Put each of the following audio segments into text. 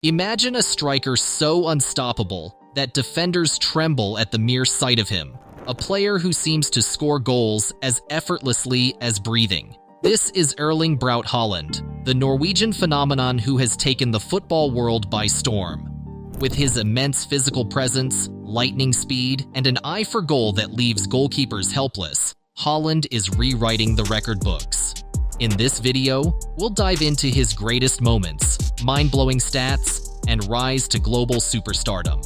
Imagine a striker so unstoppable that defenders tremble at the mere sight of him. A player who seems to score goals as effortlessly as breathing. This is Erling Braut Haaland, the Norwegian phenomenon who has taken the football world by storm. With his immense physical presence, lightning speed, and an eye for goal that leaves goalkeepers helpless, Haaland is rewriting the record books. In this video, we'll dive into his greatest moments, mind-blowing stats, and rise to global superstardom.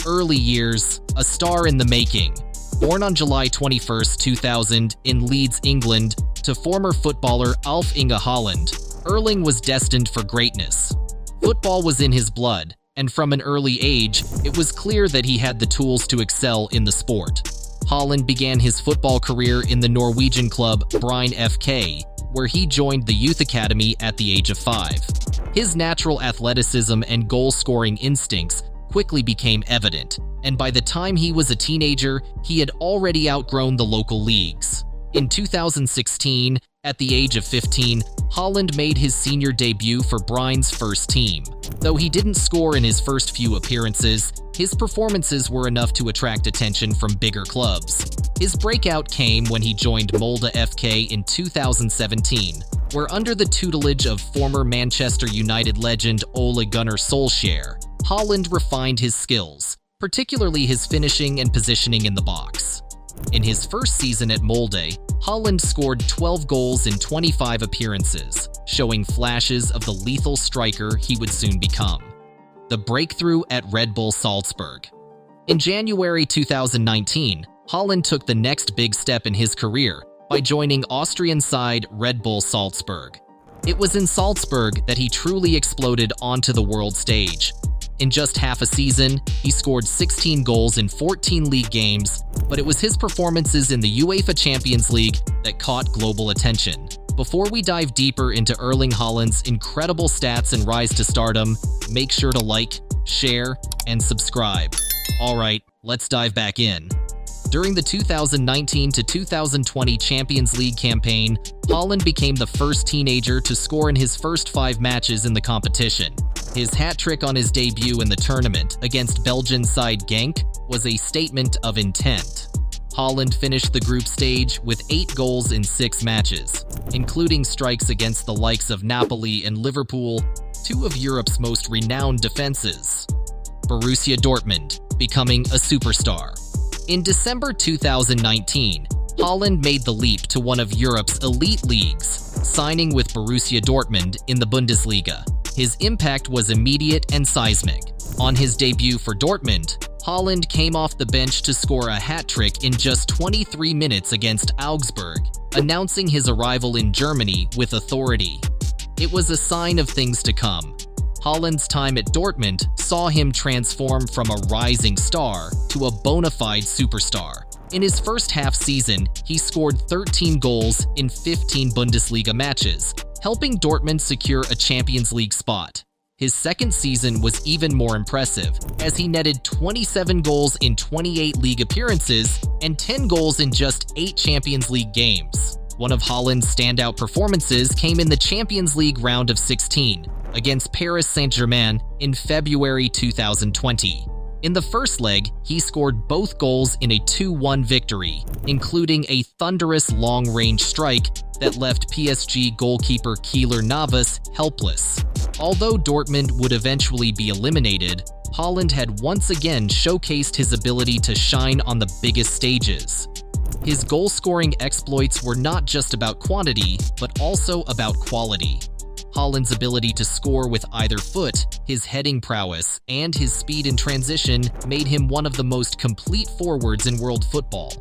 Early years, a star in the making. Born on July 21, 2000 in Leeds, England, to former footballer Erling Haaland, Erling was destined for greatness. Football was in his blood, and from an early age, it was clear that he had the tools to excel in the sport. Haaland began his football career in the Norwegian club Bryne FK, where he joined the youth academy at the age of 5. His natural athleticism and goal-scoring instincts quickly became evident, and by the time he was a teenager, he had already outgrown the local leagues. In 2016, at the age of 15, Haaland made his senior debut for Bryne's first team. Though he didn't score in his first few appearances, his performances were enough to attract attention from bigger clubs. His breakout came when he joined Molde FK in 2017, where under the tutelage of former Manchester United legend Ole Gunnar Solskjaer, Haaland refined his skills, particularly his finishing and positioning in the box. In his first season at Molde, Haaland scored 12 goals in 25 appearances, showing flashes of the lethal striker he would soon become. The breakthrough at Red Bull Salzburg. In January 2019, Haaland took the next big step in his career by joining Austrian side Red Bull Salzburg. It was in Salzburg that he truly exploded onto the world stage. In just half a season, he scored 16 goals in 14 league games, but it was his performances in the UEFA Champions League that caught global attention. Before we dive deeper into Erling Haaland's incredible stats and rise to stardom, make sure to like, share, and subscribe. Alright, let's dive back in. During the 2019 to 2020 Champions League campaign, Haaland became the first teenager to score in his first 5 matches in the competition. His hat-trick on his debut in the tournament against Belgian side Genk was a statement of intent. Haaland finished the group stage with 8 goals in 6 matches, including strikes against the likes of Napoli and Liverpool, 2 of Europe's most renowned defenses. Borussia Dortmund, becoming a superstar. In December 2019, Haaland made the leap to one of Europe's elite leagues, signing with Borussia Dortmund in the Bundesliga. His impact was immediate and seismic. On his debut for Dortmund, Haaland came off the bench to score a hat-trick in just 23 minutes against Augsburg, announcing his arrival in Germany with authority. It was a sign of things to come. Haaland's time at Dortmund saw him transform from a rising star to a bona fide superstar. In his first half season, he scored 13 goals in 15 Bundesliga matches, helping Dortmund secure a Champions League spot. His second season was even more impressive, as he netted 27 goals in 28 league appearances and 10 goals in just 8 Champions League games. One of Haaland's standout performances came in the Champions League round of 16 against Paris Saint-Germain in February 2020. In the first leg, he scored both goals in a 2-1 victory, including a thunderous long-range strike that left PSG goalkeeper Keylor Navas helpless. Although Dortmund would eventually be eliminated, Haaland had once again showcased his ability to shine on the biggest stages. His goal-scoring exploits were not just about quantity, but also about quality. Haaland's ability to score with either foot, his heading prowess, and his speed in transition made him one of the most complete forwards in world football.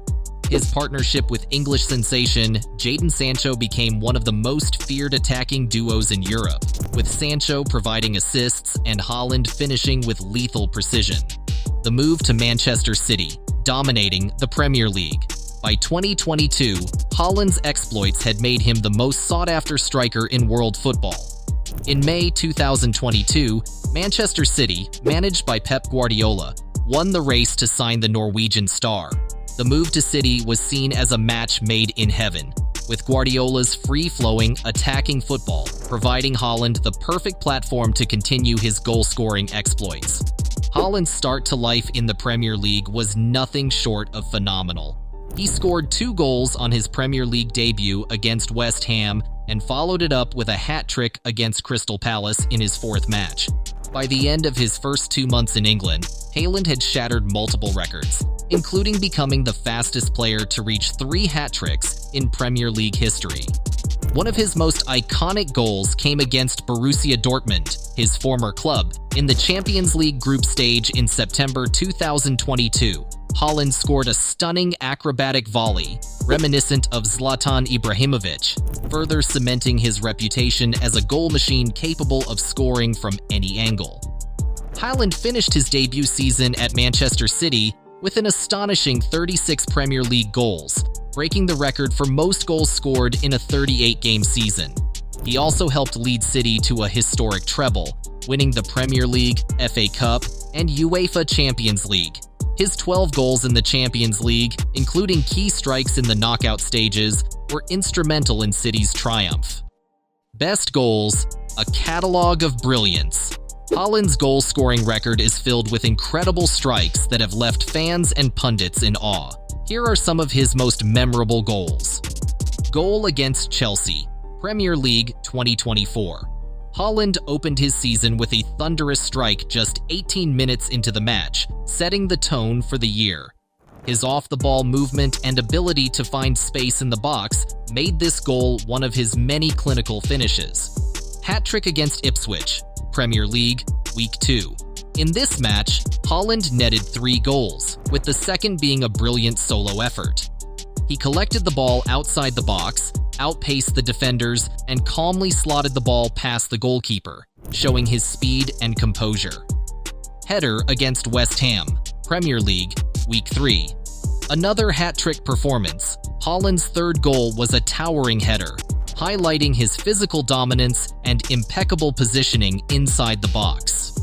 His partnership with English sensation Jadon Sancho became one of the most feared attacking duos in Europe, with Sancho providing assists and Haaland finishing with lethal precision. The move to Manchester City, dominating the Premier League. By 2022, Haaland's exploits had made him the most sought-after striker in world football. In May 2022, Manchester City, managed by Pep Guardiola, won the race to sign the Norwegian star. The move to City was seen as a match made in heaven, with Guardiola's free-flowing, attacking football, providing Haaland the perfect platform to continue his goal-scoring exploits. Haaland's start to life in the Premier League was nothing short of phenomenal. He scored 2 goals on his Premier League debut against West Ham and followed it up with a hat-trick against Crystal Palace in his 4th match. By the end of his first 2 months in England, Haaland had shattered multiple records, including becoming the fastest player to reach 3 hat-tricks in Premier League history. One of his most iconic goals came against Borussia Dortmund, his former club, in the Champions League group stage in September 2022. Haaland scored a stunning acrobatic volley, reminiscent of Zlatan Ibrahimovic, further cementing his reputation as a goal machine capable of scoring from any angle. Haaland finished his debut season at Manchester City with an astonishing 36 Premier League goals, breaking the record for most goals scored in a 38-game season. He also helped lead City to a historic treble, winning the Premier League, FA Cup, and UEFA Champions League. His 12 goals in the Champions League, including key strikes in the knockout stages, were instrumental in City's triumph. Best goals, a catalog of brilliance. Haaland's goal-scoring record is filled with incredible strikes that have left fans and pundits in awe. Here are some of his most memorable goals. Goal against Chelsea, Premier League 2024. Haaland opened his season with a thunderous strike just 18 minutes into the match, setting the tone for the year. His off-the-ball movement and ability to find space in the box made this goal one of his many clinical finishes. Hat-trick against Ipswich, Premier League, Week 2. In this match, Haaland netted 3 goals, with the second being a brilliant solo effort. He collected the ball outside the box, outpaced the defenders, and calmly slotted the ball past the goalkeeper, showing his speed and composure. Header against West Ham, Premier League, Week 3. Another hat-trick performance, Haaland's 3rd goal was a towering header, highlighting his physical dominance and impeccable positioning inside the box.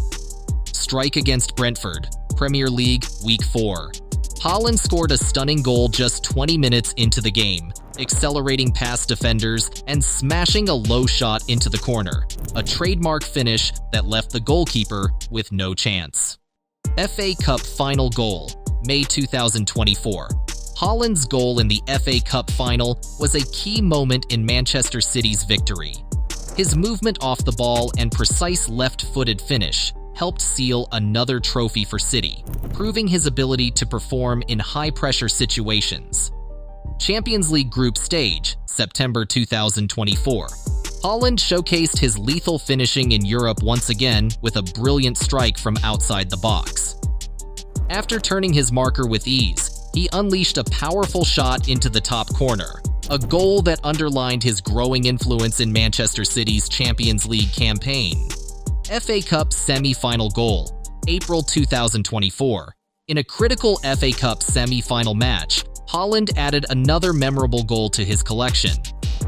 Strike against Brentford, Premier League, Week 4. Haaland scored a stunning goal just 20 minutes into the game, accelerating past defenders and smashing a low shot into the corner, a trademark finish that left the goalkeeper with no chance. FA Cup Final Goal, May 2024. Haaland's goal in the FA Cup final was a key moment in Manchester City's victory. His movement off the ball and precise left-footed finish helped seal another trophy for City, proving his ability to perform in high-pressure situations. Champions League Group Stage, September 2024. Haaland showcased his lethal finishing in Europe once again with a brilliant strike from outside the box. After turning his marker with ease, he unleashed a powerful shot into the top corner, a goal that underlined his growing influence in Manchester City's Champions League campaign. FA Cup semi-final goal, April 2024. In a critical FA Cup semi-final match, Haaland added another memorable goal to his collection.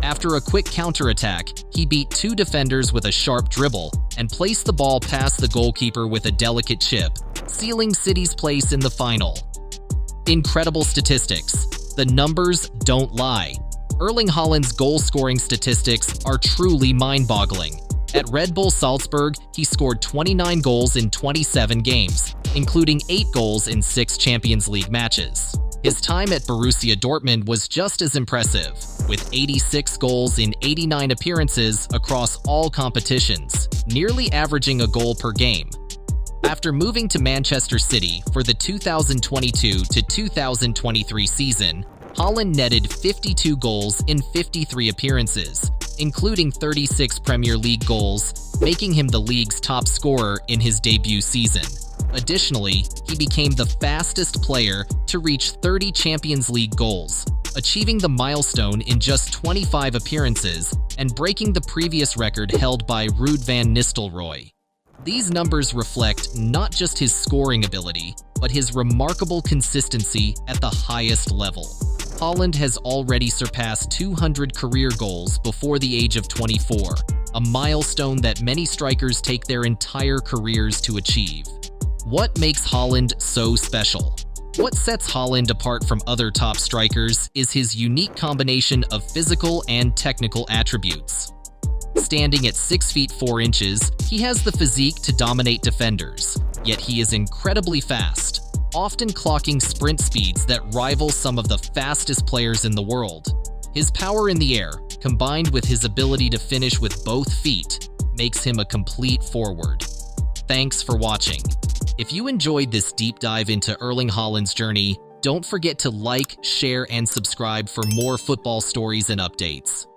After a quick counterattack, he beat 2 defenders with a sharp dribble and placed the ball past the goalkeeper with a delicate chip, sealing City's place in the final. Incredible statistics. The numbers don't lie. Erling Haaland's goal-scoring statistics are truly mind-boggling. At Red Bull Salzburg, he scored 29 goals in 27 games, including 8 goals in 6 Champions League matches. His time at Borussia Dortmund was just as impressive, with 86 goals in 89 appearances across all competitions, nearly averaging a goal per game. After moving to Manchester City for the 2022 to 2023 season, Haaland netted 52 goals in 53 appearances, including 36 Premier League goals, making him the league's top scorer in his debut season. Additionally, he became the fastest player to reach 30 Champions League goals, achieving the milestone in just 25 appearances and breaking the previous record held by Ruud van Nistelrooy. These numbers reflect not just his scoring ability, but his remarkable consistency at the highest level. Haaland has already surpassed 200 career goals before the age of 24, a milestone that many strikers take their entire careers to achieve. What makes Haaland so special? What sets Haaland apart from other top strikers is his unique combination of physical and technical attributes. Standing at 6 feet 4 inches, he has the physique to dominate defenders, yet he is incredibly fast, often clocking sprint speeds that rival some of the fastest players in the world. His power in the air, combined with his ability to finish with both feet, makes him a complete forward. Thanks for watching. If you enjoyed this deep dive into Erling Haaland's journey, don't forget to like, share, and subscribe for more football stories and updates.